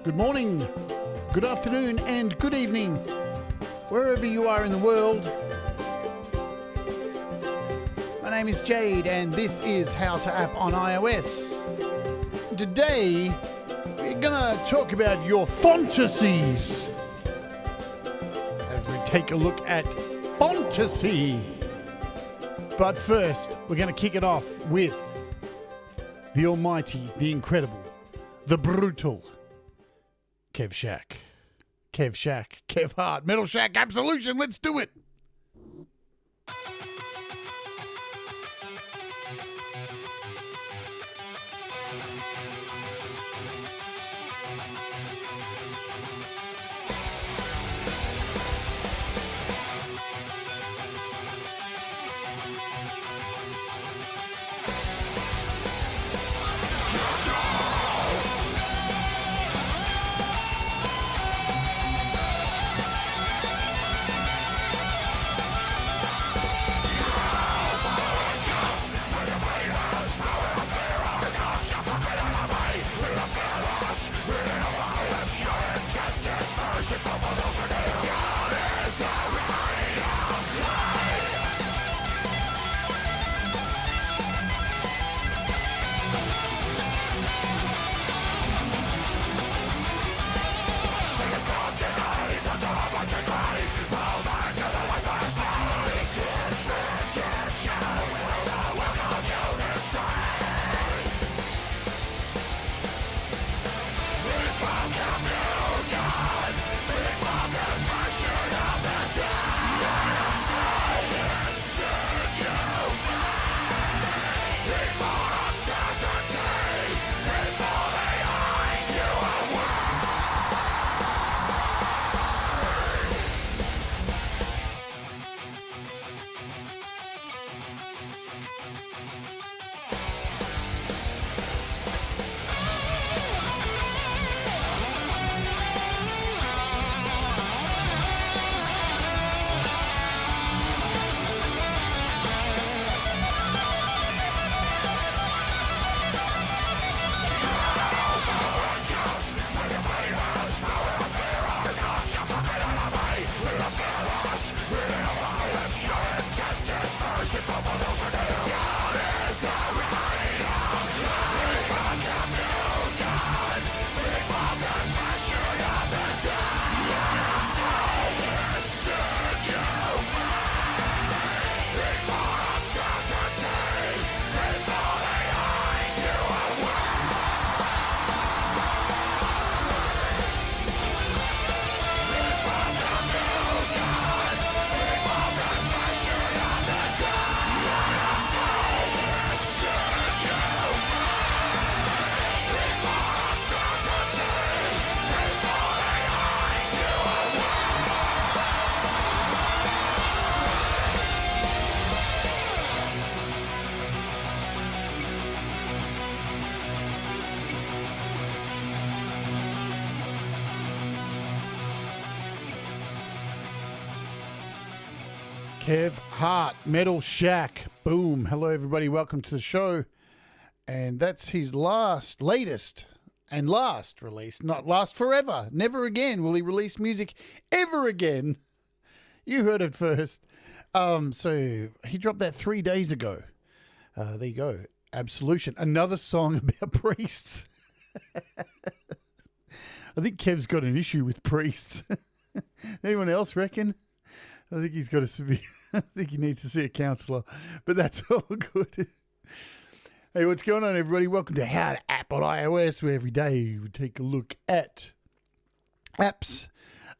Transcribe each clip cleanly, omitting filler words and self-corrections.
Good morning, good afternoon, and good evening, wherever you are in the world. My name is Jade, and this is How to App on iOS. Today, we're going to talk about your fantasies as we take a look at Fontasty. But first, we're going to kick it off with the almighty, the incredible, the brutal Kev Shack. Kev Hart, Metal Shack Absolution, let's do it! Kev Hart, Metal Shack. Boom. Hello, everybody. Welcome to the show. And that's his latest release. Not last forever. Never again will he release music ever again. You heard it first. So he dropped that 3 days ago. There you go. Absolution. Another song about priests. I think Kev's got an issue with priests. Anyone else reckon? I think he's got a severe. I think he needs to see a counsellor, but that's all good. Hey, what's going on, everybody? Welcome to How to App on iOS, where every day we take a look at apps,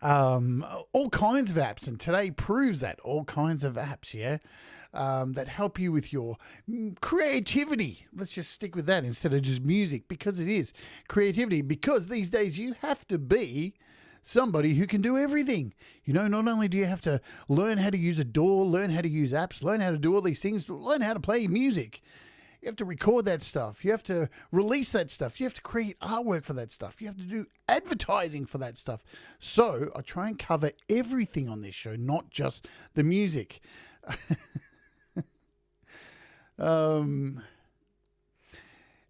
all kinds of apps, and today proves that all kinds of apps, yeah, that help you with your creativity. Let's just stick with that instead of just music, because it is creativity. Because these days you have to be somebody who can do everything. You know, not only do you have to learn how to use a DAW, learn how to use apps, learn how to do all these things, learn how to play music. You have to record that stuff. You have to release that stuff. You have to create artwork for that stuff. You have to do advertising for that stuff. So I try and cover everything on this show, not just the music.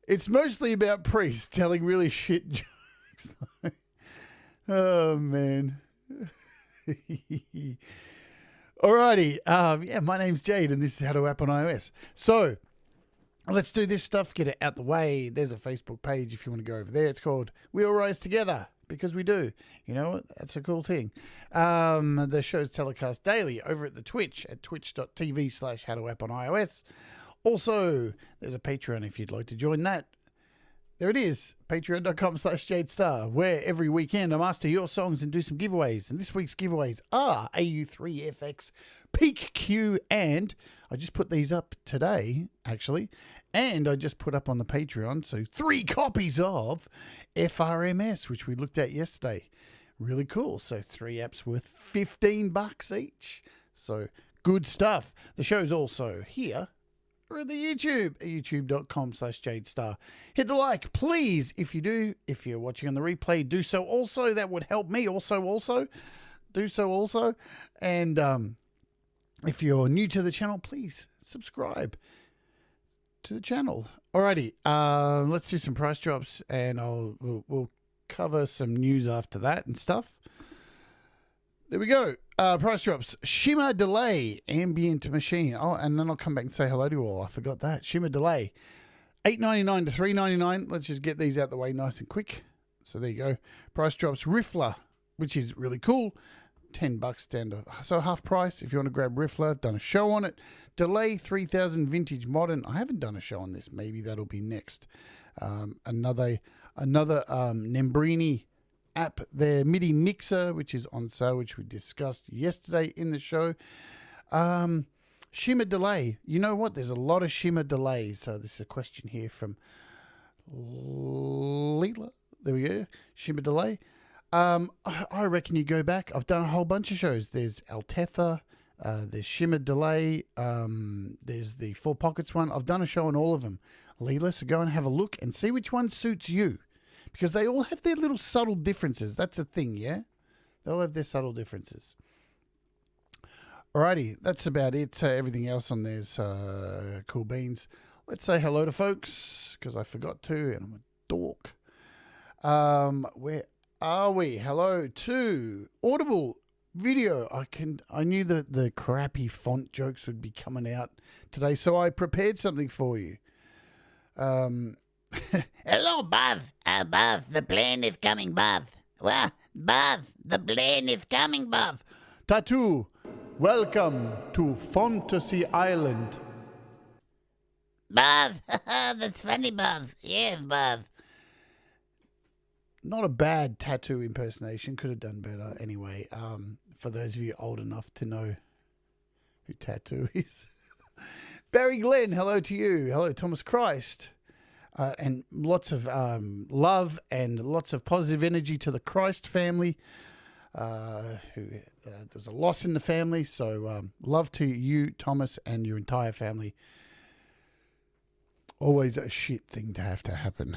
It's mostly about priests telling really shit jokes. Oh, man. Alrighty. Yeah, my name's Jade, and this is How to App on iOS. So, let's do this stuff, get it out the way. There's a Facebook page if you want to go over there. It's called We All Rise Together, because we do. You know what? That's a cool thing. The show's telecast daily over at the Twitch at twitch.tv/howtoapp on iOS. Also, there's a Patreon if you'd like to join that. There it is, patreon.com/JadeStarr, where every weekend I master your songs and do some giveaways. And this week's giveaways are AU3FX, Peak Q, and I just put these up today, actually, and I just put up on the Patreon, so 3 copies of FRMS, which we looked at yesterday. Really cool. So 3 apps worth $15 each. So good stuff. The show's also here. Or the YouTube, youtube.com/JadeStarr. Hit the like, please, if you do. If you're watching on the replay, do so also. That would help me. Also. Do so also. And if you're new to the channel, please subscribe to the channel. Alrighty, let's do some price drops, and we'll cover some news after that and stuff. There we go. Price drops. Shimmer Delay, Ambient Machine. Oh, and then I'll come back and say hello to you all. I forgot that. Shimmer Delay. $8.99 to $3.99. Let's just get these out the way nice and quick. So there you go. Price drops. Riffler, which is really cool. $10 down to so half price if you want to grab Riffler. Done a show on it. Delay 3000 Vintage Modern. I haven't done a show on this. Maybe that'll be next. Another Nembrini app, their MIDI mixer, which is on sale, which we discussed yesterday in the show. Shimmer Delay. You know what? There's a lot of Shimmer Delays. So this is a question here from Leela. There we go. Shimmer Delay. I reckon you go back. I've done a whole bunch of shows. There's Altetha. There's Shimmer Delay. There's the 4 Pockets one. I've done a show on all of them. Leela, so go and have a look and see which one suits you. Because they all have their little subtle differences. That's a thing, yeah? They all have their subtle differences. Alrighty, that's about it. Everything else on there's cool beans. Let's say hello to folks, because I forgot to, and I'm a dork. Where are we? Hello to Audible Video. I knew that the crappy font jokes would be coming out today, so I prepared something for you. Hello, Buff. Buff, the plane is coming, Buff. Well, Buff, the plane is coming, Buff. Tattoo, welcome to Fontasy Island. Buff, that's funny, Buff. Yes, Buff. Not a bad Tattoo impersonation. Could have done better. Anyway, for those of you old enough to know who Tattoo is. Barry Glenn, hello to you. Hello, Thomas Christ. And lots of love and lots of positive energy to the Christ family. There's a loss in the family, so love to you, Thomas, and your entire family. Always a shit thing to have to happen.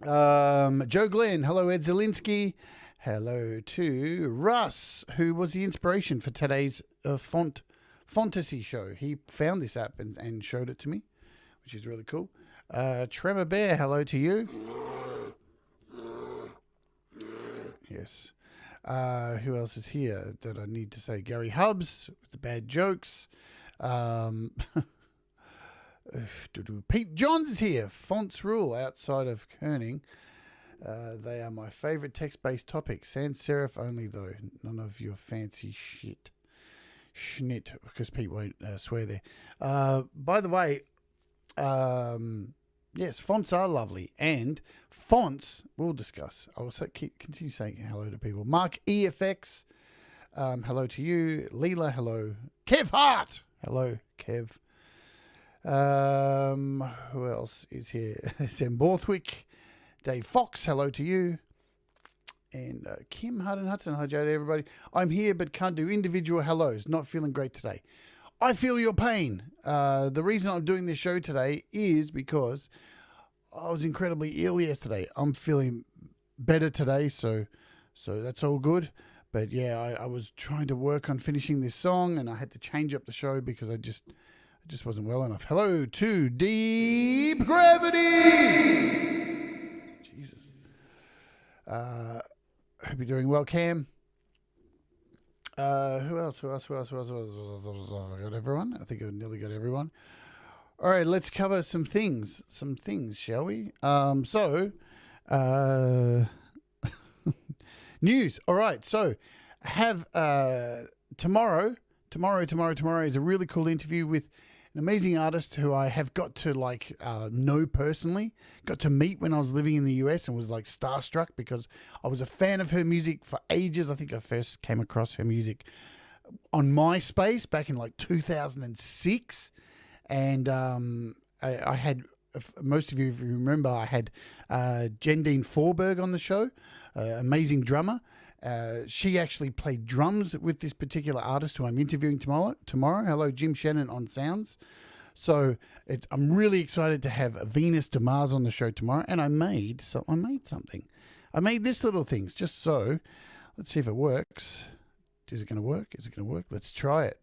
Joe Glenn, hello, Ed Zielinski. Hello to Russ, who was the inspiration for today's Fontasy show. He found this app and showed it to me, which is really cool. Tremor Bear, hello to you. Yes. Who else is here that I need to say? Gary Hubbs with the bad jokes. Pete Johns is here. Fonts rule outside of kerning. They are my favorite text-based topic. Sans serif only, though. None of your fancy shit. Schnit, because Pete won't swear there. By the way, yes, fonts are lovely, and fonts we'll discuss. I will continue saying hello to people. Mark EFX, hello to you. Leela, hello. Kev Hart, hello, Kev. Who else is here? Sam Borthwick, Dave Fox, hello to you. And Kim Hardin Hudson, hi Jade, everybody. I'm here but can't do individual hellos. Not feeling great today. I feel your pain. The reason I'm doing this show today is because I was incredibly ill yesterday. I'm feeling better today, so that's all good. But yeah, I was trying to work on finishing this song, and I had to change up the show because I just wasn't well enough. Hello to Deep Gravity. Jesus. Hope you're doing well, Cam. Who else? I got everyone. I think I nearly got everyone. All right, let's cover some things. Shall we? News. All right, so I have tomorrow is a really cool interview with an amazing artist who I have got to know personally, got to meet when I was living in the US and was like starstruck because I was a fan of her music for ages. I think I first came across her music on MySpace back in like 2006. And I had, most of you, if you remember, I had Jendine Forberg on the show, amazing drummer. She actually played drums with this particular artist who I'm interviewing tomorrow. Hello, Jim Shannon on sounds. So I'm really excited to have Venus de Mars on the show tomorrow. And I made something. I made this little thing just so. Let's see if it works. Is it going to work? Let's try it.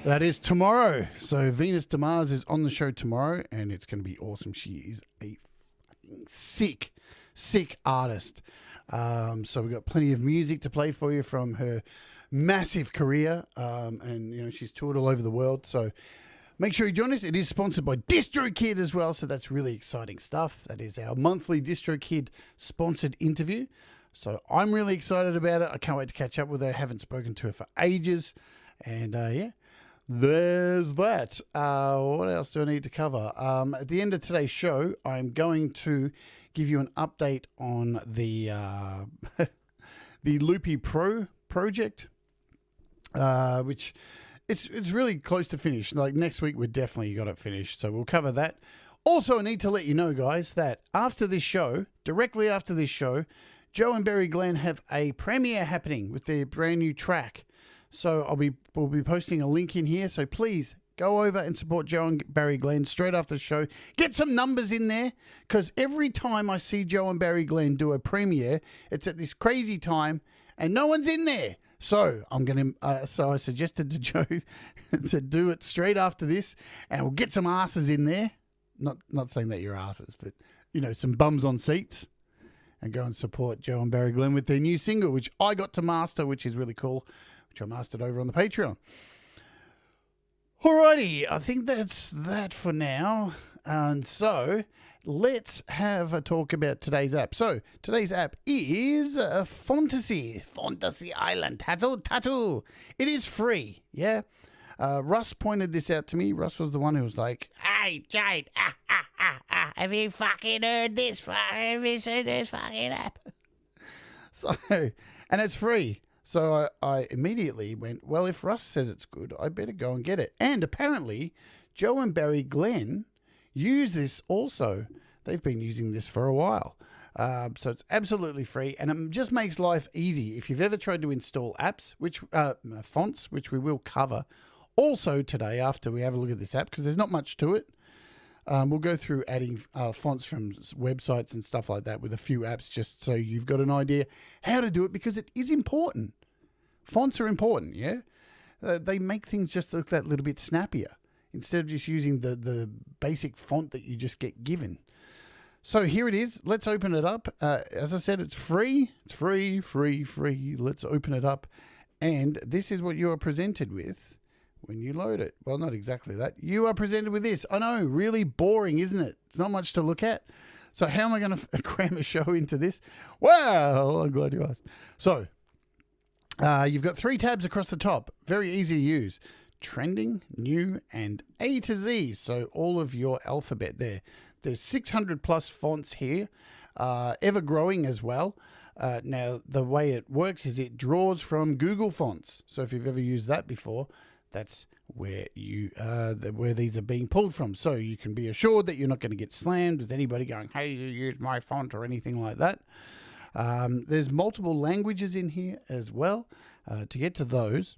That is tomorrow. So Venus de Mars is on the show tomorrow, and it's going to be awesome. She is a sick artist. So we've got plenty of music to play for you from her massive career, and she's toured all over the world. So make sure you join us. It is sponsored by DistroKid as well, so that's really exciting stuff. That is our monthly DistroKid sponsored interview. So I'm really excited about it. I can't wait to catch up with her. I haven't spoken to her for ages, and there's that. What else do I need to cover? At the end of today's show, I'm going to give you an update on the the Loopy Pro project, which it's really close to finish. Like next week, we've definitely got it finished, so we'll cover that. Also, I need to let you know, guys, that after this show, directly after this show, Joe and Barry Glenn have a premiere happening with their brand new track. So we'll be posting a link in here. So please go over and support Joe and Barry Glenn straight after the show. Get some numbers in there, because every time I see Joe and Barry Glenn do a premiere, it's at this crazy time and no one's in there. So so I suggested to Joe to do it straight after this, and we'll get some asses in there. Not saying that you're asses, but some bums on seats, and go and support Joe and Barry Glenn with their new single, which I got to master, which is really cool. Which I mastered over on the Patreon. Alrighty, I think that's that for now. And so let's have a talk about today's app. So today's app is Fontasy Island Tattoo. It is free, yeah. Russ pointed this out to me. Russ was the one who was like, "Hey, Jade, have you fucking heard this? Have you seen this fucking app?" So, and it's free. So I immediately went, well, if Russ says it's good, I better go and get it. And apparently, Joe and Barry Glenn use this also. They've been using this for a while. So it's absolutely free, and it just makes life easy. If you've ever tried to install apps, fonts, which we will cover also today after we have a look at this app, because there's not much to it. We'll go through adding fonts from websites and stuff like that with a few apps, just so you've got an idea how to do it, because it is important. Fonts are important, yeah? They make things just look that little bit snappier instead of just using the basic font that you just get given. So here it is. Let's open it up. As I said, it's free. It's free. Let's open it up. And this is what you are presented with when you load it. Well, not exactly that. You are presented with this. I know, really boring, isn't it? It's not much to look at. So how am I going to cram a show into this? Well, I'm glad you asked. So you've got 3 tabs across the top. Very easy to use. Trending, new, and A to Z. So all of your alphabet there. There's 600 plus fonts here, ever growing as well. Now, the way it works is it draws from Google Fonts. So if you've ever used that before, that's where where these are being pulled from. So you can be assured that you're not going to get slammed with anybody going, hey, you used my font or anything like that. There's multiple languages in here as well. To get to those,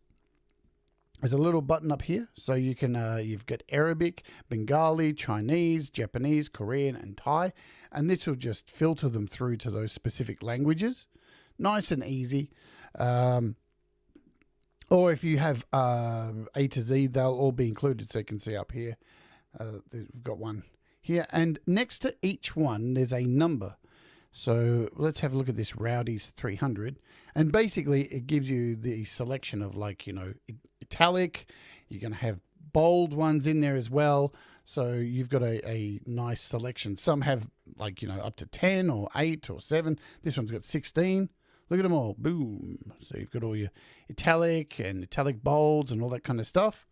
there's a little button up here. So you can, you've got Arabic, Bengali, Chinese, Japanese, Korean, and Thai. And this will just filter them through to those specific languages. Nice and easy. Or if you have A to Z, they'll all be included. So you can see up here, we've got one here. And next to each one, there's a number. So let's have a look at this Rowdy's 300. And basically, it gives you the selection of, like, you know, italic. You're going to have bold ones in there as well. So you've got a nice selection. Some have, like, you know, up to 10 or 8 or 7. This one's got 16. Look at them all. Boom. So you've got all your italic and italic bolds and all that kind of stuff.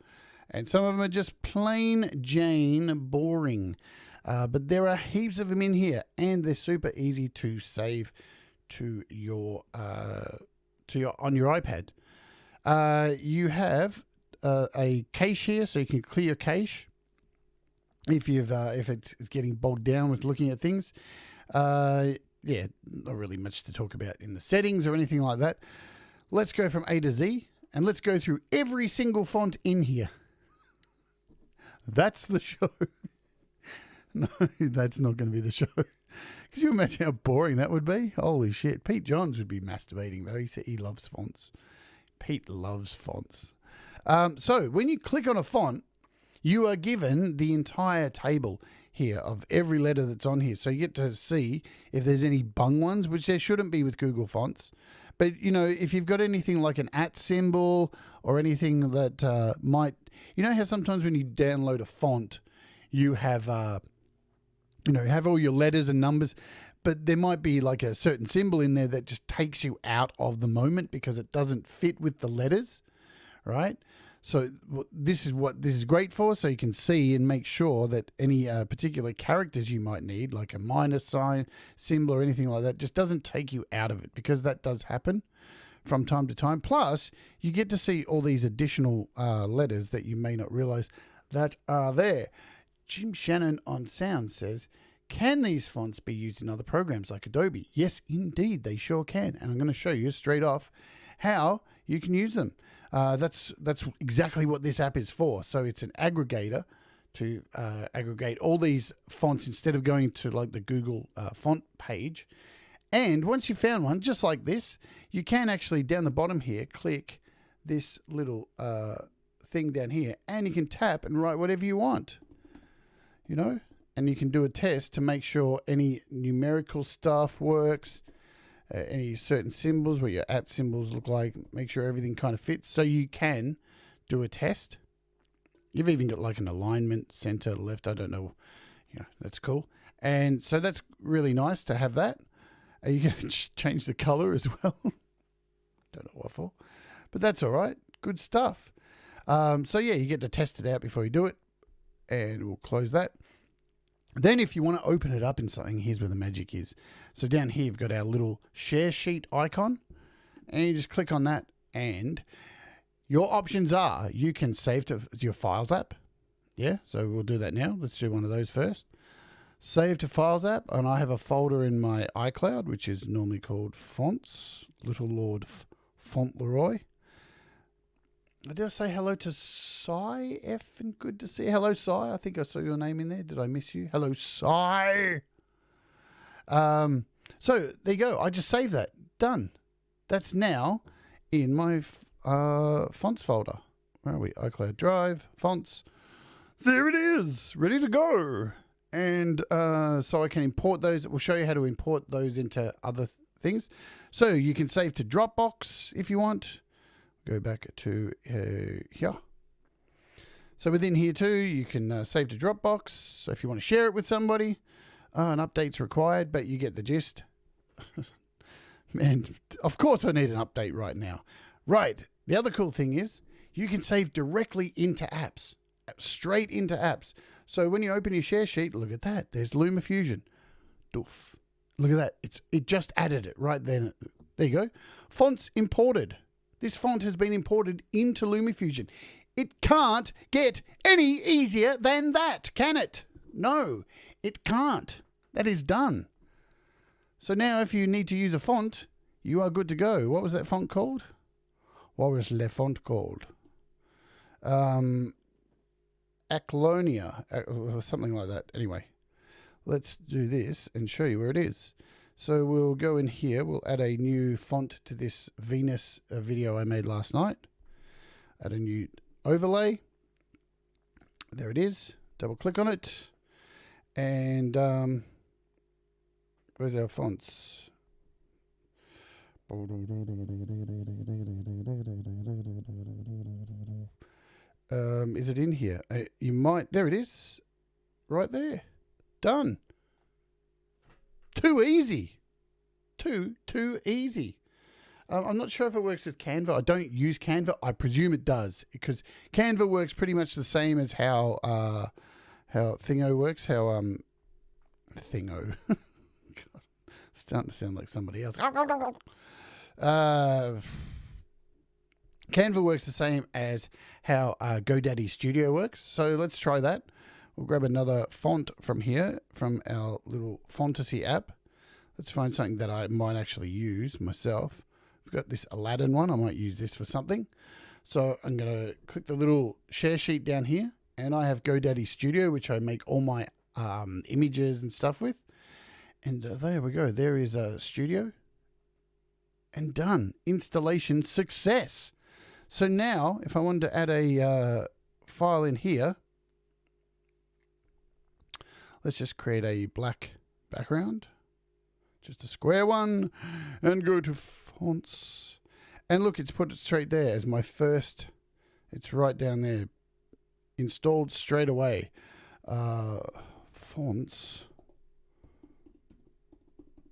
And some of them are just plain Jane boring. But there are heaps of them in here, and they're super easy to save to your on your iPad. You have a cache here, so you can clear your cache if it's getting bogged down with looking at things. Yeah, not really much to talk about in the settings or anything like that. Let's go from A to Z, and let's go through every single font in here. That's the show. No, that's not going to be the show. Could you imagine how boring that would be? Holy shit. Pete Johns would be masturbating, though. He said he loves fonts. Pete loves fonts. So when you click on a font, you are given the entire table here of every letter that's on here. So you get to see if there's any bung ones, which there shouldn't be with Google Fonts. But, you know, if you've got anything like an @ symbol or anything that might... You know how sometimes when you download a font, you have... you know, have all your letters and numbers, but there might be like a certain symbol in there that just takes you out of the moment because it doesn't fit with the letters, right? So this is what this is great for, so you can see and make sure that any particular characters you might need, like a minus sign, symbol, or anything like that, just doesn't take you out of it, because that does happen from time to time. Plus, you get to see all these additional letters that you may not realize that are there. Jim Shannon on Sound says, can these fonts be used in other programs like Adobe? Yes, indeed, they sure can. And I'm going to show you straight off how you can use them. That's exactly what this app is for. So it's an aggregator to aggregate all these fonts instead of going to like the Google font page. And once you've found one, just like this, you can actually down the bottom here, click this little thing down here, and you can tap and write whatever you want. You know, and you can do a test to make sure any numerical stuff works, any certain symbols, what your @ symbols look like, make sure everything kind of fits. So you can do a test. You've even got like an alignment, center, left, I don't know. Yeah, that's cool. And so that's really nice to have that. You can change the color as well. Don't know what for, but that's all right. Good stuff. So yeah, you get to test it out before you do it. And we'll close that. Then if you want to open it up in something, here's where the magic is. So down here, you've got our little share sheet icon, and you just click on that, and your options are, you can save to your Files app. Yeah, so we'll do that now. Let's do one of those first. Save to Files app, and I have a folder in my iCloud, which is normally called Fonts, Little Lord Fauntleroy. Did I say hello to Cy F and good to see you? Hello, Cy. I think I saw your name in there. Did I miss you? Hello, Cy. So there you go. I just saved that. Done. That's now in my fonts folder. Where are we? iCloud Drive, fonts. There it is. Ready to go. And so I can import those. We'll show you how to import those into other things. So you can save to Dropbox if you want. Go back to here. So within here too, you can save to Dropbox. So if you want to share it with somebody, an update's required, but you get the gist. Man, of course I need an update right now. Right. The other cool thing is you can save directly into apps, straight into apps. So when you open your share sheet, look at that. There's LumaFusion. Doof. Look at that. It just added it right then. There you go. Fonts imported. This font has been imported into LumaFusion. It can't get any easier than that, can it? No, it can't. That is done. So now if you need to use a font, you are good to go. What was that font called? What was the font called? Aclonia, or something like that. Anyway, let's do this and show you where it is. So we'll go in here. We'll add a new font to this Venus video I made last night. Add a new overlay. There it is. Double click on it. And where's our fonts? Is it in here? You might. There it is. Right there. Done. Too easy. Too easy. I'm not sure if it works with Canva. I don't use Canva. I presume it does because Canva works pretty much the same as how Thingo works. How Thingo. God, starting to sound like somebody else. Canva works the same as how GoDaddy Studio works. So let's try that. We'll grab another font from here, from our little Fontasy app. Let's find something that I might actually use myself. I've got this Aladdin one. I might use this for something. So I'm going to click the little share sheet down here. And I have GoDaddy Studio, which I make all my images and stuff with. And there we go. There is a studio. And done. Installation success. So now, if I wanted to add a file in here, let's just create a black background. Just a square one. And go to fonts. And look, it's put it straight there as my first. It's right down there. Installed straight away. Fonts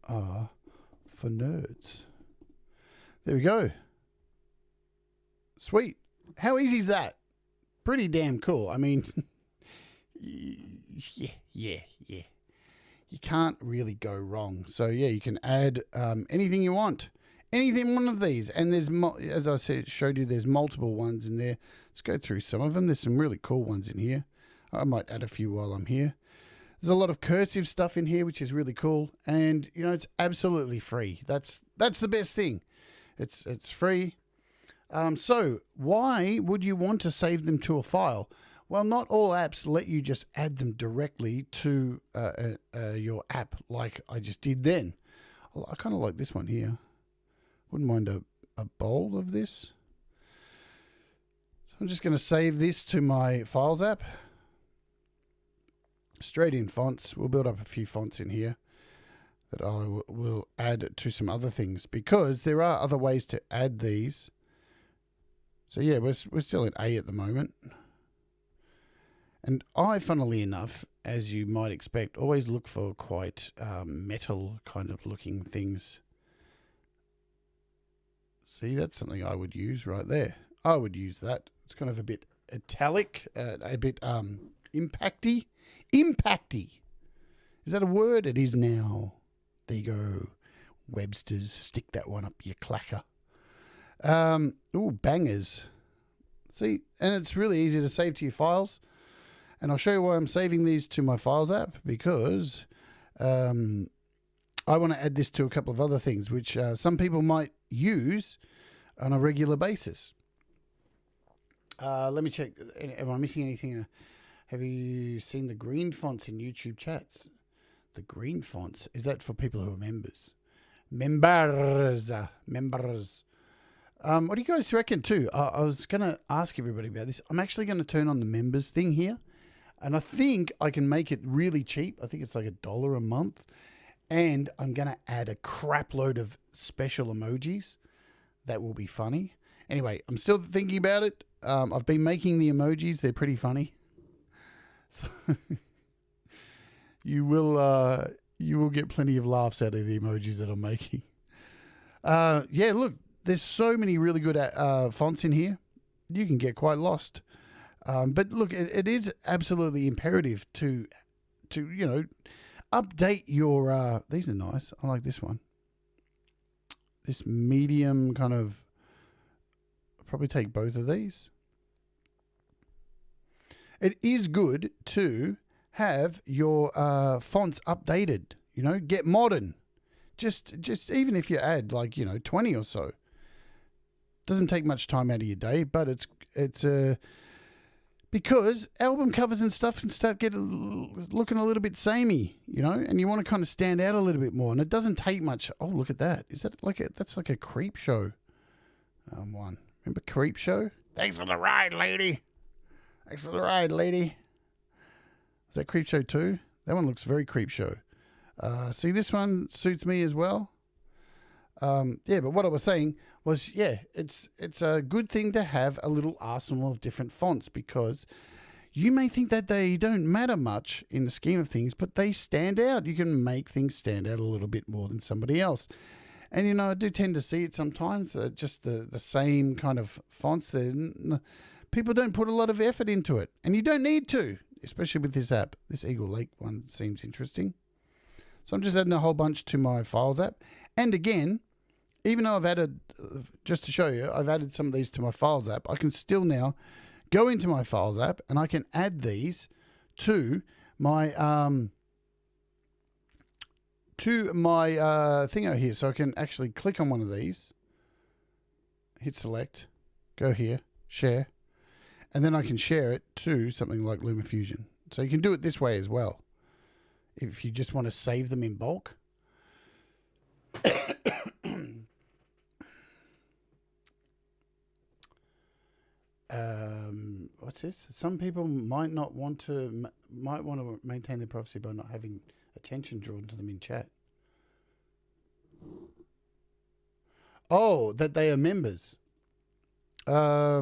are for nerds. There we go. Sweet. How easy is that? Pretty damn cool. I mean, yeah. You can't really go wrong. So yeah, you can add anything you want. Anything one of these. And there's, as I said, showed you, there's multiple ones in there. Let's go through some of them. There's some really cool ones in here. I might add a few while I'm here. There's a lot of cursive stuff in here, which is really cool. And, you know, it's absolutely free. That's the best thing. It's free. So why would you want to save them to a file? Well, not all apps let you just add them directly to your app like I just did then. I kind of like this one here. Wouldn't mind a bowl of this. So I'm just going to save this to my Files app. Straight in fonts. We'll build up a few fonts in here that I will add to some other things because there are other ways to add these. So yeah, we're still in A at the moment. And I, funnily enough, as you might expect, always look for quite metal kind of looking things. See, that's something I would use right there. I would use that. It's kind of a bit italic, a bit impacty. Impacty. Is that a word? It is now. There you go. Webster's. Stick that one up your clacker. Ooh, bangers. See, and it's really easy to save to your files. And I'll show you why I'm saving these to my Files app because I want to add this to a couple of other things which some people might use on a regular basis. Let me check. Am I missing anything? Have you seen the green fonts in YouTube chats? The green fonts, is that for people who are members? Members. What do you guys reckon too? I was going to ask everybody about this. I'm actually going to turn on the members thing here. And I think I can make it really cheap. I think it's like $1 a month. And I'm going to add a crap load of special emojis. That will be funny. Anyway, I'm still thinking about it. I've been making the emojis. They're pretty funny. So you will get plenty of laughs out of the emojis that I'm making. Yeah, look, there's so many really good fonts in here. You can get quite lost. But look, it is absolutely imperative to update your. These are nice. I like this one. This medium kind of. I'll probably take both of these. It is good to have your fonts updated. Get modern. Just even if you add 20 or so. Doesn't take much time out of your day, but it's because album covers and stuff can start looking a little bit samey, and you want to kind of stand out a little bit more. And it doesn't take much. Oh, look at that! Is that that's like a Creep Show? One. Remember Creep Show? Thanks for the ride, lady. Thanks for the ride, lady. Is that Creep Show 2? That one looks very Creep Show. See, this one suits me as well. Yeah, but what I was saying was, it's a good thing to have a little arsenal of different fonts, because you may think that they don't matter much in the scheme of things, but they stand out. You can make things stand out a little bit more than somebody else. And, I do tend to see it sometimes, just the same kind of fonts. People don't put a lot of effort into it, and you don't need to, especially with this app. This Eagle Lake one seems interesting. So I'm just adding a whole bunch to my Files app. And again, even though I've added, just to show you, I've added some of these to my Files app, I can still now go into my Files app and I can add these to my thing over here. So I can actually click on one of these, hit select, go here, share, and then I can share it to something like LumaFusion. So you can do it this way as well, if you just want to save them in bulk. What's this? Some people might want to maintain their privacy by not having attention drawn to them in chat. Oh, that they are members. I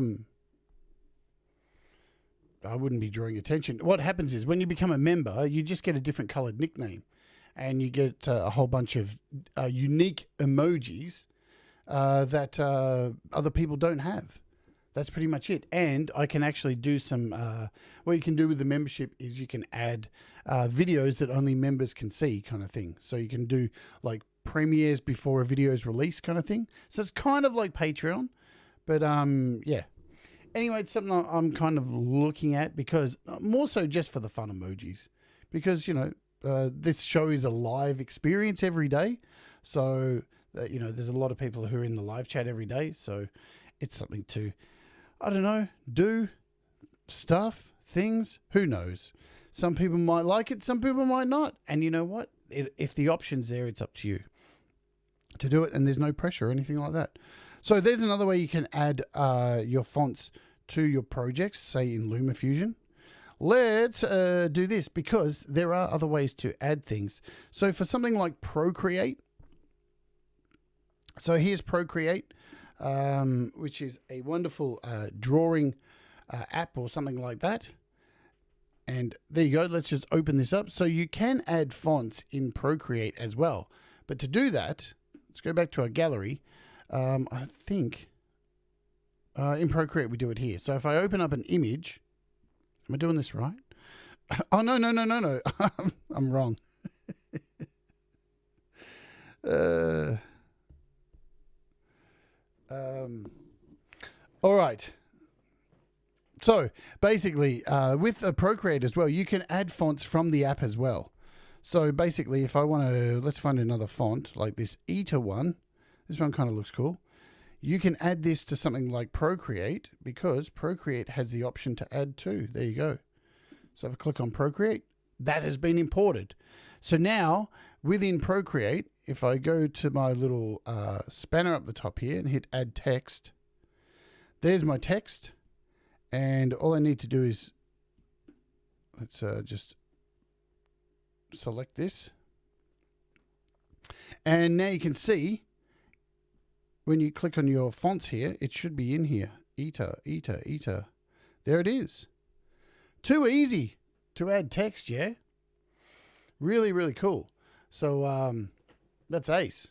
wouldn't be drawing attention. What happens is when you become a member, you just get a different colored nickname, and you get a whole bunch of unique emojis that other people don't have. That's pretty much it. And I can actually do some, what you can do with the membership is you can add videos that only members can see, kind of thing. So you can do like premieres before a video is released, kind of thing. So it's kind of like Patreon, but yeah. Anyway, it's something I'm kind of looking at, because more so just for the fun emojis, because, this show is a live experience every day. So, there's a lot of people who are in the live chat every day. So it's something to, I don't know, do stuff, things, who knows? Some people might like it, some people might not. And you know what? If the option's there, it's up to you to do it, and there's no pressure or anything like that. So there's another way you can add your fonts to your projects, say in LumaFusion. Let's do this, because there are other ways to add things. So for something like Procreate, so here's Procreate, which is a wonderful drawing app or something like that. And there you go. Let's just open this up. So you can add fonts in Procreate as well. But to do that, let's go back to our gallery. I think in Procreate we do it here. So if I open up an image, am I doing this right? Oh, no. I'm wrong. All right. So basically, with Procreate as well, you can add fonts from the app as well. So basically, if I want to, let's find another font like this youthhr one. This one kind of looks cool. You can add this to something like Procreate, because Procreate has the option to add to. There you go. So if I click on Procreate, that has been imported. So now within Procreate, if I go to my little spanner up the top here and hit add text, there's my text. And all I need to do is, let's just select this. And now you can see, when you click on your fonts here, it should be in here. Eater. There it is. Too easy to add text, yeah? Really, really cool. So that's ace.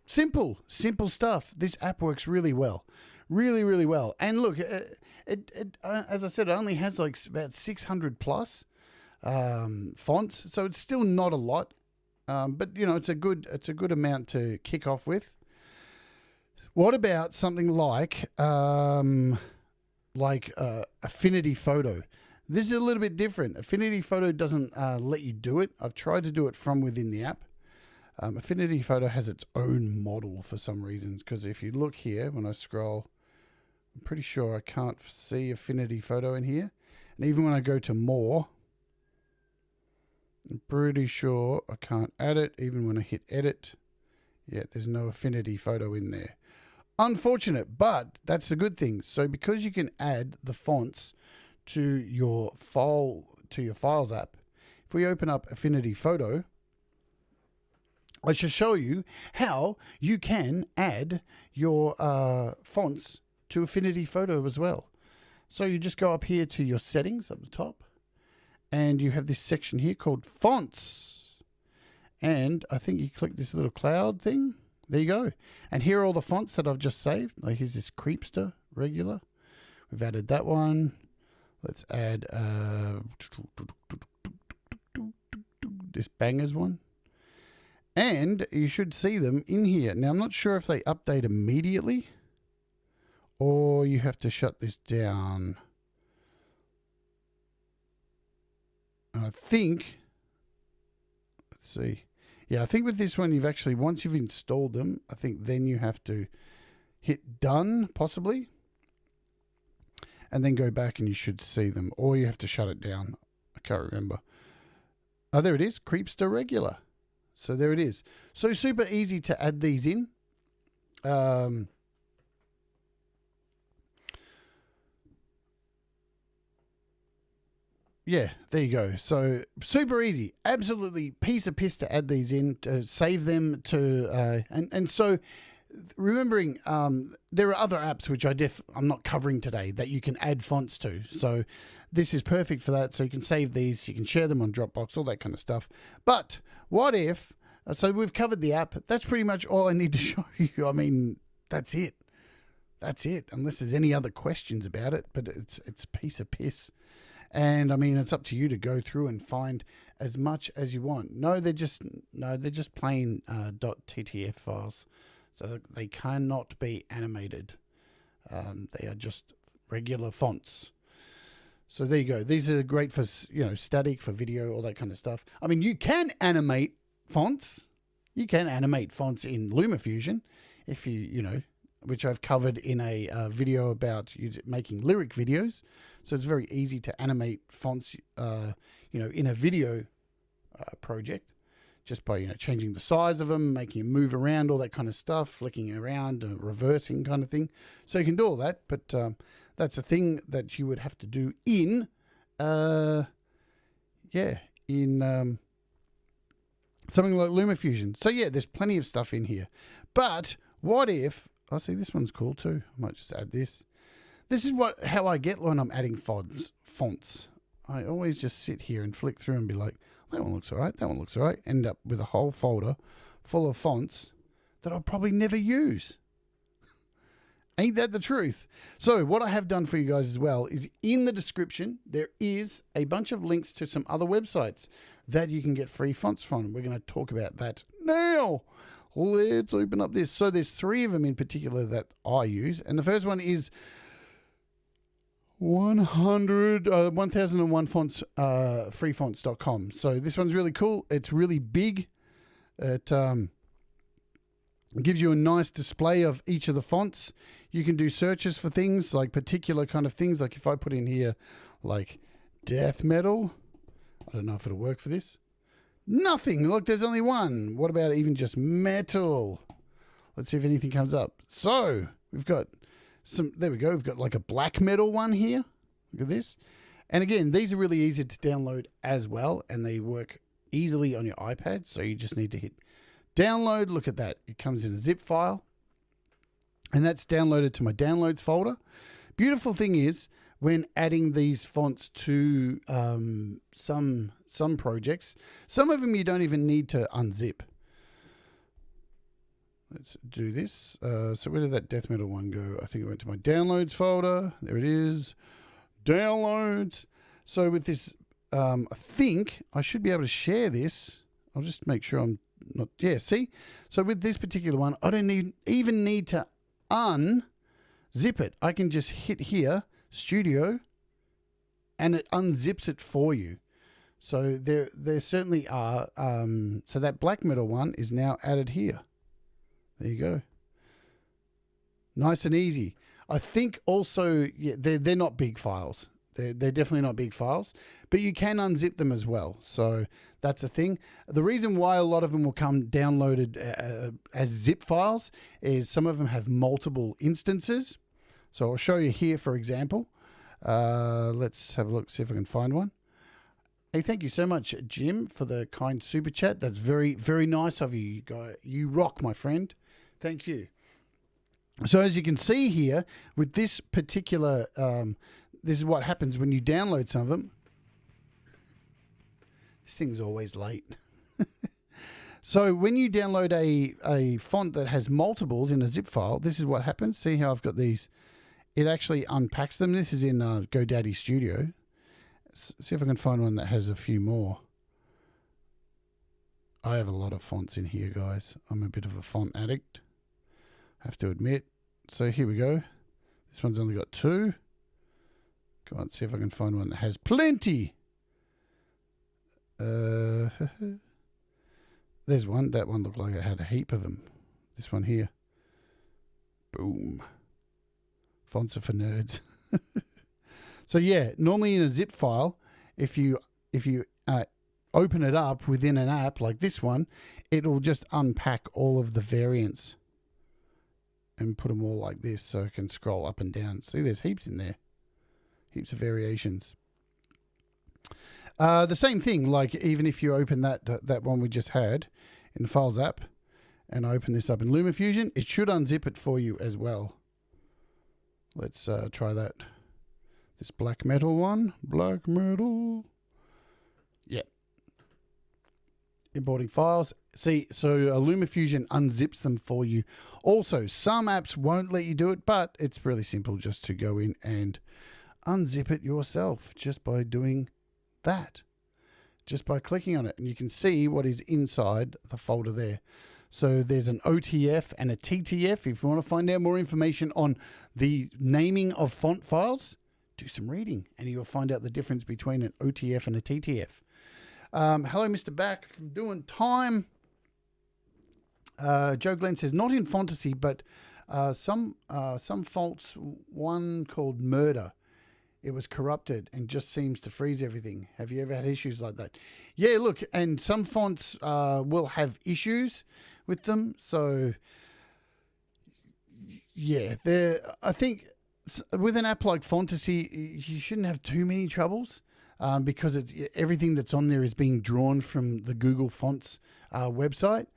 Simple stuff. This app works really well. Really, really well. And look, it as I said, it only has like about 600 plus fonts, so it's still not a lot. But you know, it's a good amount to kick off with. What about something like Affinity Photo? This is a little bit different. Affinity Photo doesn't let you do it. I've tried to do it from within the app. Affinity Photo has its own model for some reasons, because if you look here, when I scroll, I'm pretty sure I can't see Affinity Photo in here. And even when I go to more, I'm pretty sure I can't add it. Even when I hit edit, yeah, there's no Affinity Photo in there. Unfortunate, but that's a good thing. So because you can add the fonts to your Files app, if we open up Affinity Photo, I shall show you how you can add your fonts to Affinity Photo as well. So you just go up here to your settings up the top, and you have this section here called Fonts. And I think you click this little cloud thing. There you go. And here are all the fonts that I've just saved. Like here's this Creepster regular. We've added that one. Let's add this Bangers one. And you should see them in here. Now, I'm not sure if they update immediately or you have to shut this down. And I think, let's see. Yeah, I think with this one, you've actually, once you've installed them, I think then you have to hit done, possibly. And then go back and you should see them. Or you have to shut it down. I can't remember. Oh, there it is. Creepster regular. So there it is. So super easy to add these in. Yeah, there you go. So super easy. Absolutely piece of piss to add these in, to save them to, and so remembering there are other apps which I'm not covering today that you can add fonts to. So this is perfect for that. So you can save these, you can share them on Dropbox, all that kind of stuff. But what if, so we've covered the app. That's pretty much all I need to show you. I mean, that's it. That's it. Unless there's any other questions about it, but it's a piece of piss. And I mean, it's up to you to go through and find as much as you want. No, they're just plain .ttf files. So they cannot be animated. They are just regular fonts. So there you go. These are great for, static, for video, all that kind of stuff. I mean, you can animate fonts. You can animate fonts in LumaFusion if which I've covered in a video about making lyric videos. So it's very easy to animate fonts, in a video project, just by changing the size of them, making them move around, all that kind of stuff, flicking around, reversing kind of thing. So you can do all that, but that's a thing that you would have to do in something like LumaFusion. So yeah, there's plenty of stuff in here. But what if, I see this one's cool too. I might just add this. This is how I get when I'm adding fonts. I always just sit here and flick through and be like, that one looks all right, that one looks all right. End up with a whole folder full of fonts that I'll probably never use. Ain't that the truth? So what I have done for you guys as well is in the description, there is a bunch of links to some other websites that you can get free fonts from. We're going to talk about that now. Let's open up this. So there's 3 of them in particular that I use. And the first one is 1001 fonts, freefonts.com. So this one's really cool. It's really big. It gives you a nice display of each of the fonts. You can do searches for things like particular kind of things. Like if I put in here like death metal, I don't know if it'll work for this. Nothing. Look, there's only one. What about even just metal? Let's see if anything comes up. So we've got there we go. We've got like a black metal one here. Look at this. And again, these are really easy to download as well. And they work easily on your iPad. So you just need to hit download. Look at that. It comes in a zip file. And that's downloaded to my downloads folder. Beautiful thing is, when adding these fonts to some projects, some of them you don't even need to unzip. Let's do this. So where did that death metal one go? I think it went to my downloads folder. There it is. Downloads. So with this, I think I should be able to share this. I'll just make sure I'm not. Yeah, see? So with this particular one, I don't even need to unzip it. I can just hit here, Studio, and it unzips it for you. So there certainly are. So that black metal one is now added here. There you go. Nice and easy. I think also, yeah, they're not big files. They're definitely not big files, but you can unzip them as well. So that's a thing. The reason why a lot of them will come downloaded as zip files is some of them have multiple instances. So I'll show you here, for example. Let's have a look, see if I can find one. Hey, thank you so much, Jim, for the kind super chat. That's very, very nice of you, guy. You rock, my friend. Thank you. So as you can see here, with this particular, this is what happens when you download some of them. This thing's always late. So when you download a font that has multiples in a zip file, this is what happens. See how I've got these? It actually unpacks them. This is in GoDaddy Studio. See if I can find one that has a few more. I have a lot of fonts in here, guys. I'm a bit of a font addict, have to admit. So here we go. This one's only got 2. Go on, see if I can find one that has plenty. There's one. That one looked like it had a heap of them. This one here. Boom. Fonts are for nerds. So yeah, normally in a zip file, if you open it up within an app like this one, it'll just unpack all of the variants and put them all like this, so I can scroll up and down. See, there's heaps in there, heaps of variations. The same thing, like even if you open that one we just had in the Files app, and I open this up in LumaFusion, it should unzip it for you as well. Let's try that. This black metal one. Black metal. Yeah. Importing files. See, so LumaFusion unzips them for you. Also, some apps won't let you do it, but it's really simple just to go in and unzip it yourself just by doing that. Just by clicking on it. And you can see what is inside the folder there. So there's an OTF and a TTF. If you want to find out more information on the naming of font files, do some reading and you'll find out the difference between an OTF and a TTF. Hello, Mr. Back from Doing Time. Joe Glenn says, not in Fontasy, but some faults, one called Murder. It was corrupted and just seems to freeze everything. Have you ever had issues like that? Yeah, look, and some fonts will have issues with them. So, yeah, I think with an app like Fontasy, you shouldn't have too many troubles because everything that's on there is being drawn from the Google Fonts website.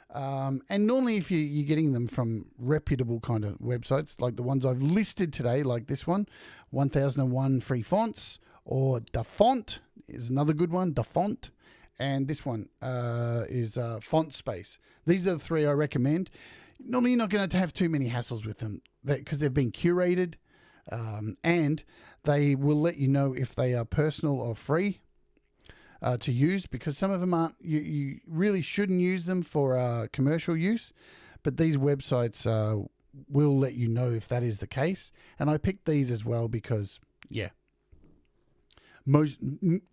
And normally if you're getting them from reputable kind of websites, like the ones I've listed today, like this one, 1001 Free Fonts, or Da Font is another good one, Da Font, and this one is Font Space. These are the 3 I recommend. Normally you're not going to have too many hassles with them because they've been curated, and they will let you know if they are personal or free to use, because some of them aren't. You really shouldn't use them for commercial use, but these websites will let you know if that is the case. And I picked these as well because, yeah,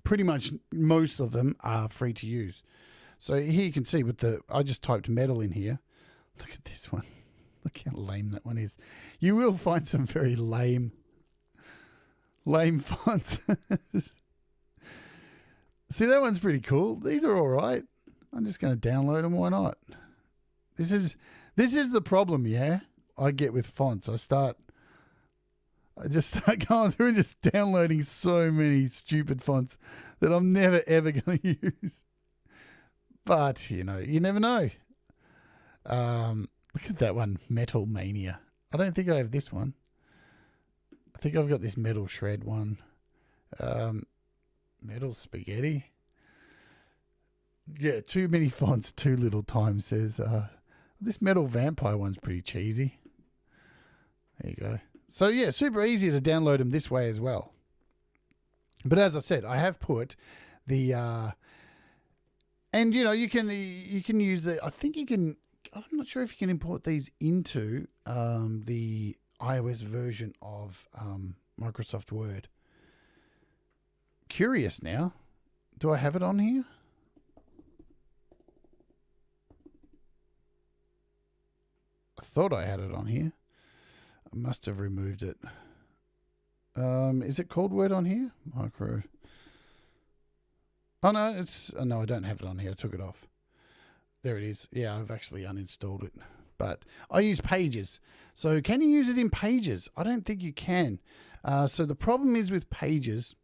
pretty much most of them are free to use. So here you can see I just typed metal in here. Look at this one. Look how lame that one is. You will find some very lame fonts. See, that one's pretty cool. These are all right. I'm just going to download them. Why not? This is the problem, yeah, I get with fonts. I just start going through and just downloading so many stupid fonts that I'm never, ever going to use. But, you never know. Look at that one, Metal Mania. I don't think I have this one. I think I've got this metal shred one. Metal spaghetti. Yeah, too many fonts, too little time, says. This metal vampire one's pretty cheesy. There you go. So, yeah, super easy to download them this way as well. But as I said, I have put the... and, you know, you can use the... I think you can... I'm not sure if you can import these into the iOS version of Microsoft Word. Curious now. Do I have it on here? I thought I had it on here. I must have removed it. Is it called Word on here? Micro. Oh no, no, I don't have it on here. I took it off. There it is. Yeah, I've actually uninstalled it. But I use Pages. So can you use it in Pages? I don't think you can. So the problem is with Pages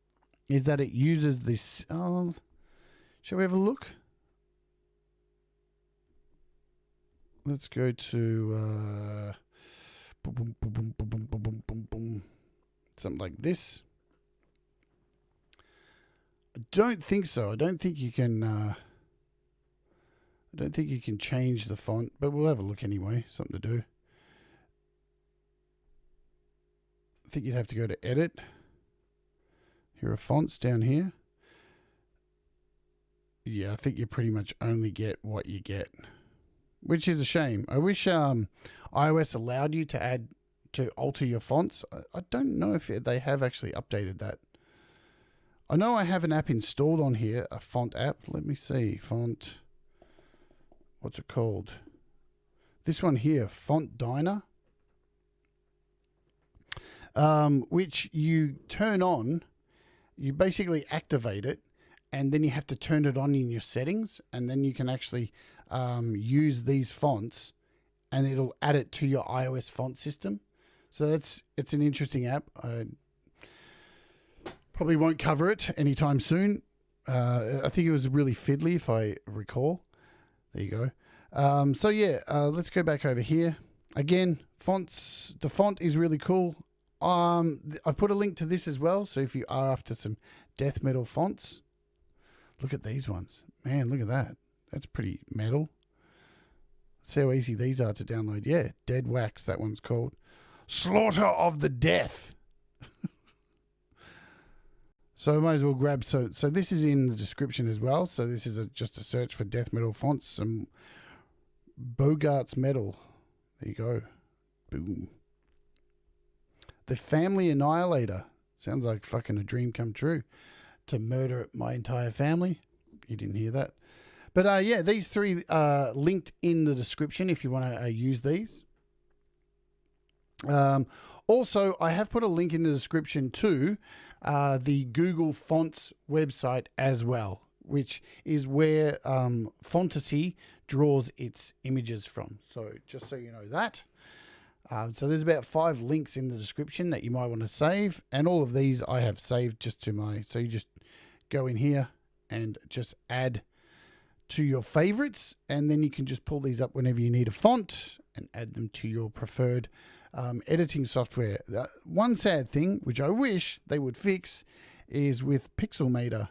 is that it uses this. Shall we have a look? Let's go to something like this. I don't think so. I don't think you can change the font, but we'll have a look anyway. Something to do. I think you'd have to go to Edit. Here are fonts down here. Yeah, I think you pretty much only get what you get, which is a shame. I wish iOS allowed you to alter your fonts. I don't know if they have actually updated that. I know I have an app installed on here, a font app. Let me see. Font. What's it called? This one here, Font Diner, which you turn on. You basically activate it, and then you have to turn it on in your settings, and then you can actually use these fonts, and it'll add it to your iOS font system. So it's an interesting app. I probably won't cover it anytime soon. I think it was really fiddly, if I recall. There you go. So yeah, let's go back over here. Again, fonts. The font is really cool. I've put a link to this as well. So if you are after some death metal fonts, look at these ones. Man, look at that. That's pretty metal. Let's see how easy these are to download. Yeah, Dead Wax, that one's called. Slaughter of the Death. So I might as well grab, so this is in the description as well. So this is just a search for death metal fonts, some Bogart's metal. There you go. Boom. The Family Annihilator. Sounds like fucking a dream come true. To murder my entire family. You didn't hear that. But yeah, these three are linked in the description if you want to use these. Also, I have put a link in the description to the Google Fonts website as well, which is where Fontasy draws its images from. So just so you know that. So there's about 5 links in the description that you might want to save. And all of these I have saved just to my... So you just go in here and just add to your favorites. And then you can just pull these up whenever you need a font and add them to your preferred editing software. One sad thing, which I wish they would fix, is with Pixelmator.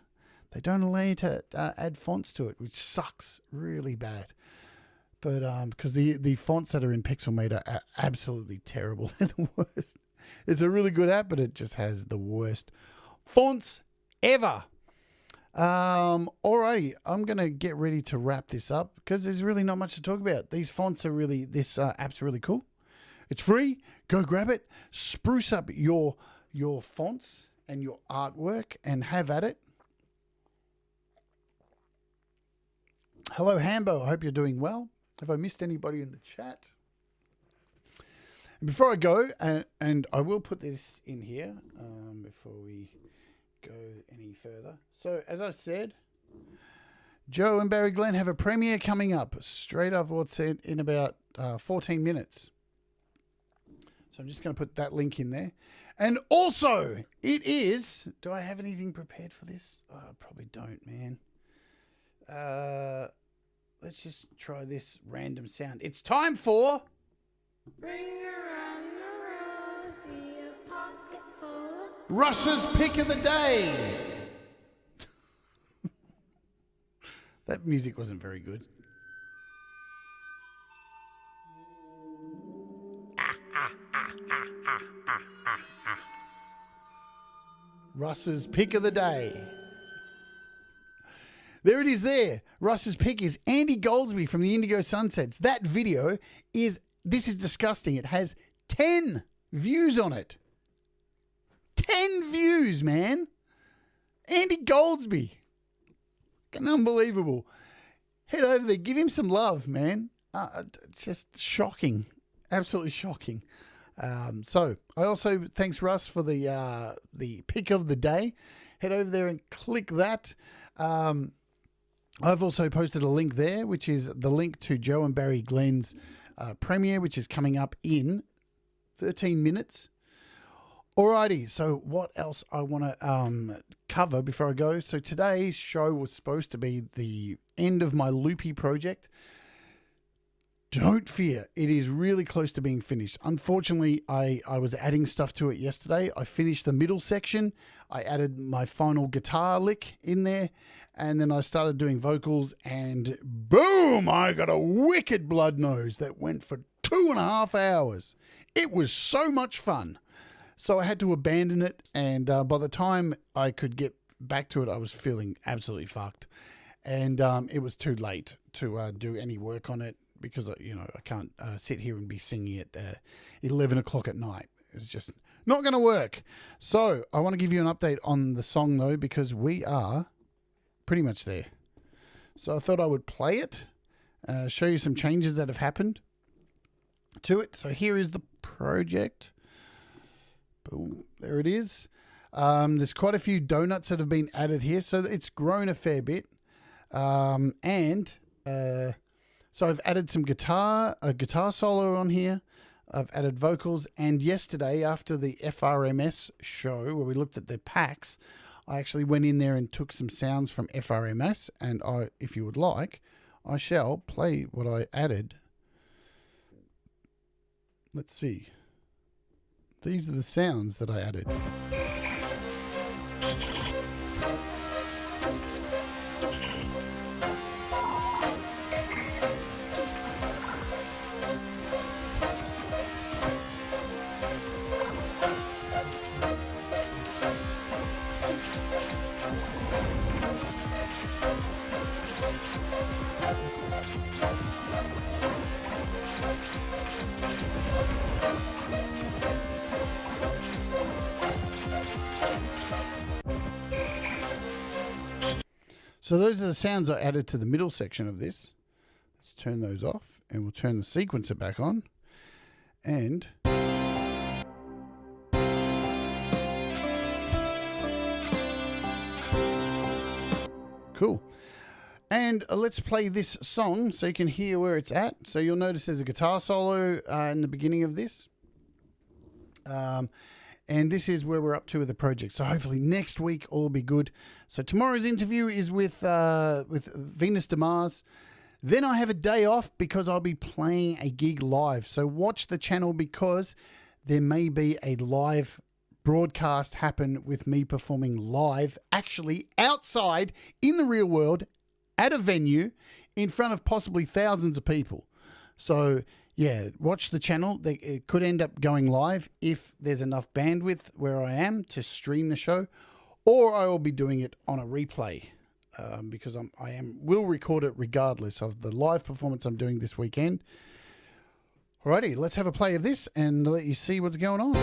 They don't allow you to add fonts to it, which sucks really bad. But because the fonts that are in Pixelmator are absolutely terrible. They're the worst. It's a really good app, but it just has the worst fonts ever. Alrighty, I'm going to get ready to wrap this up because there's really not much to talk about. These fonts are really, this app's really cool. It's free. Go grab it. Spruce up your fonts and your artwork and have at it. Hello, Hambo. I hope you're doing well. Have I missed anybody in the chat? And before I go, and I will put this in here before we go any further. So, as I said, Joe and Barry Glenn have a premiere coming up straight after what's in about 14 minutes. So I'm just going to put that link in there. And also, it is... Do I have anything prepared for this? Oh, I probably don't, man. Let's just try this random sound. It's time for... Bring around Russ's pick of the day. That music wasn't very good. Russ's pick of the day. There it is there. Russ's pick is Andy Goldsby from the Indigo Sunsets. That video this is disgusting. It has 10 views on it. 10 views, man. Andy Goldsby. Unbelievable. Head over there. Give him some love, man. Just shocking. Absolutely shocking. So I also thanks Russ for the pick of the day. Head over there and click that. I've also posted a link there, which is the link to Joe and Barry Glenn's premiere, which is coming up in 13 minutes. Alrighty, so what else I want to cover before I go? So today's show was supposed to be the end of my Loopy project. Don't fear, it is really close to being finished. Unfortunately, I was adding stuff to it yesterday. I finished the middle section. I added my final guitar lick in there, and then I started doing vocals, and boom, I got a wicked blood nose that went for 2.5 hours. It was so much fun. So I had to abandon it, and by the time I could get back to it, I was feeling absolutely fucked. And it was too late to do any work on it because, I can't sit here and be singing at 11 o'clock at night. It's just not going to work. So I want to give you an update on the song, though, because we are pretty much there. So I thought I would play it, show you some changes that have happened to it. So here is the project. Boom, there it is. There's quite a few donuts that have been added here, so it's grown a fair bit. So I've added a guitar solo on here. I've added vocals, and yesterday after the FRMS show where we looked at the packs, I actually went in there and took some sounds from FRMS, and if you would like, I shall play what I added. Let's see. These are the sounds that I added. So those are the sounds I added to the middle section of this. Let's turn those off, and we'll turn the sequencer back on. And cool. And let's play this song so you can hear where it's at. So you'll notice there's a guitar solo in the beginning of this. And this is where we're up to with the project. So hopefully next week all will be good. So tomorrow's interview is with Venus de Mars. Then I have a day off because I'll be playing a gig live. So watch the channel because there may be a live broadcast happen with me performing live, actually outside in the real world at a venue in front of possibly thousands of people. So yeah, watch the channel. It could end up going live if there's enough bandwidth where I am to stream the show, or I will be doing it on a replay because will record it regardless of the live performance I'm doing this weekend. Alrighty, let's have a play of this and let you see what's going on.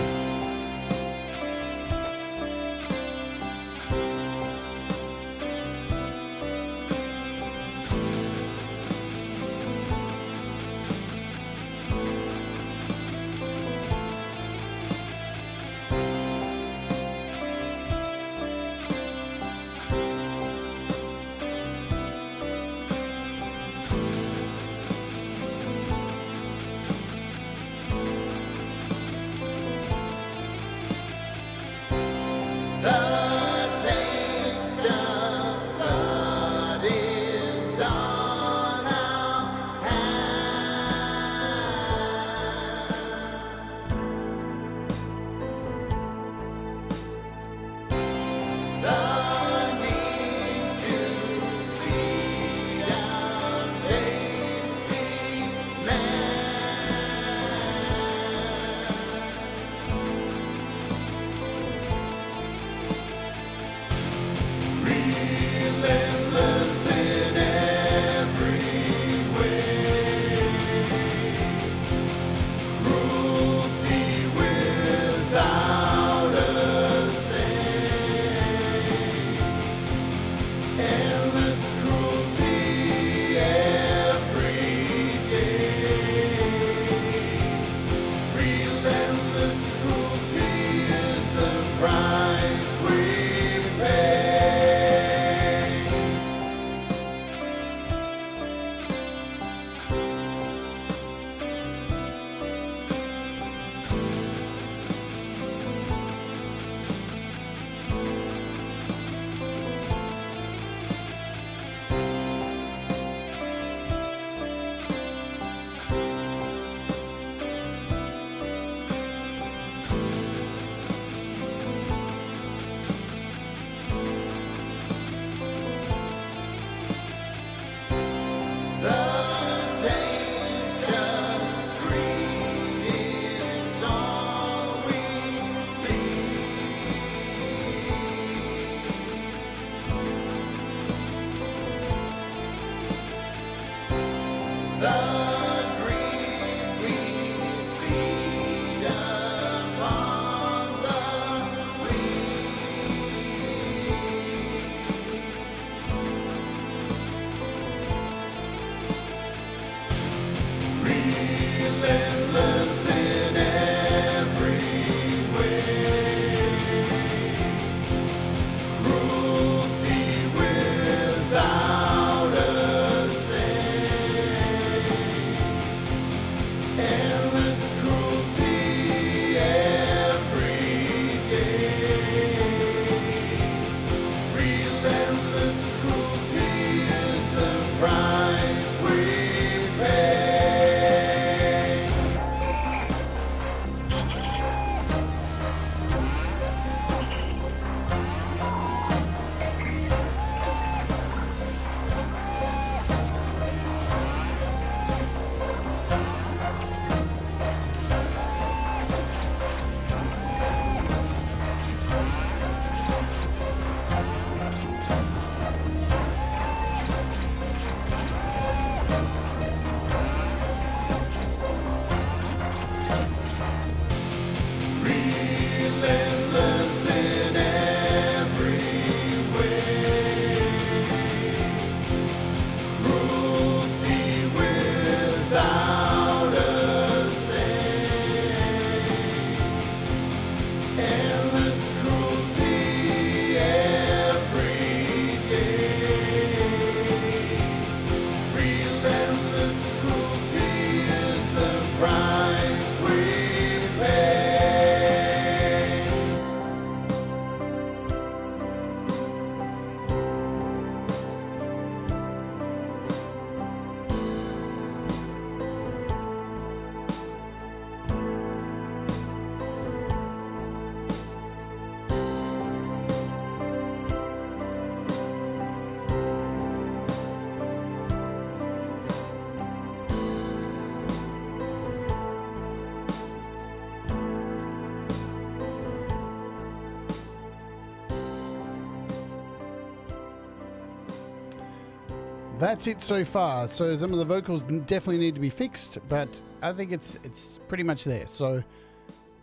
that's it so far. So some of the vocals definitely need to be fixed, but I think it's pretty much there. So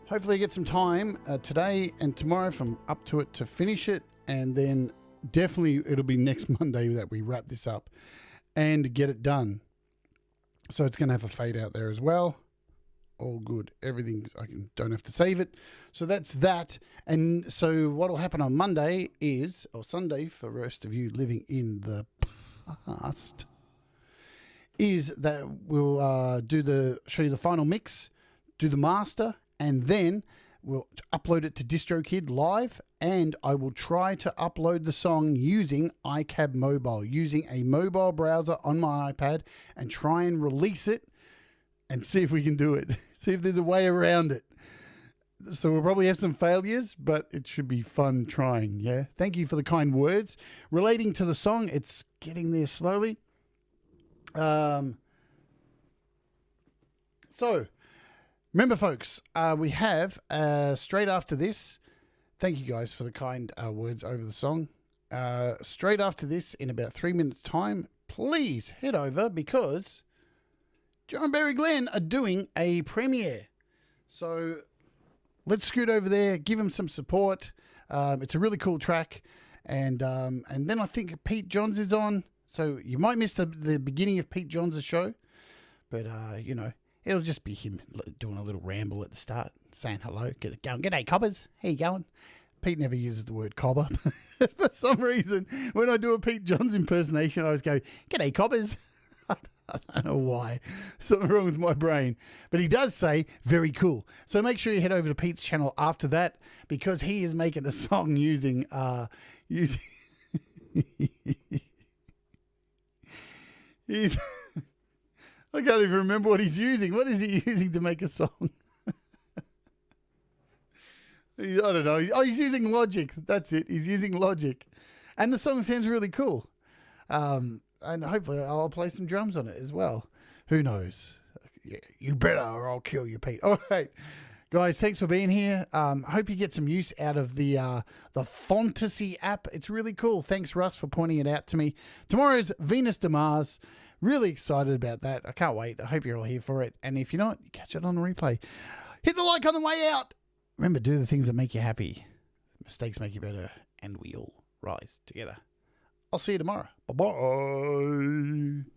hopefully I get some time today and tomorrow if I'm up to it to finish it, and then definitely it'll be next Monday that we wrap this up and get it done. So it's going to have a fade out there as well. All good. Everything, don't have to save it. So that's that. And so what will happen on Monday is, or Sunday for the rest of you living in the past, is that we'll show you the final mix, do the master, and then we'll upload it to DistroKid live, and I will try to upload the song using iCab Mobile, using a mobile browser on my iPad, and try and release it and see if we can do it. See if there's a way around it. So we'll probably have some failures, but it should be fun trying, yeah? Thank you for the kind words. Relating to the song, it's getting there slowly. So, remember, folks, we have, straight after this, thank you guys for the kind words over the song. Straight after this, in about 3 minutes' time, please head over because John Barry Glenn are doing a premiere. So let's scoot over there, give him some support. It's a really cool track. And then I think Pete Johns is on. So you might miss the beginning of Pete Johns' show. But, it'll just be him doing a little ramble at the start, saying hello, going, "G'day, cobbers. How you going?" Pete never uses the word cobber. For some reason, when I do a Pete Johns impersonation, I always go, "G'day, cobbers." I don't know why. Something wrong with my brain. But he does say, "Very cool." So make sure you head over to Pete's channel after that, because he is making a song using he's I can't even remember what he's using. What is he using to make a song? I don't know. He's using Logic. That's it. He's using Logic. And the song sounds really cool. And hopefully I'll play some drums on it as well. Who knows? Yeah, you better or I'll kill you, Pete. All right. Guys, thanks for being here. Hope you get some use out of the Fontasy app. It's really cool. Thanks, Russ, for pointing it out to me. Tomorrow's Venus de Mars. Really excited about that. I can't wait. I hope you're all here for it. And if you're not, catch it on the replay. Hit the like on the way out. Remember, do the things that make you happy. Mistakes make you better, and we all rise together. I'll see you tomorrow. Bye-bye.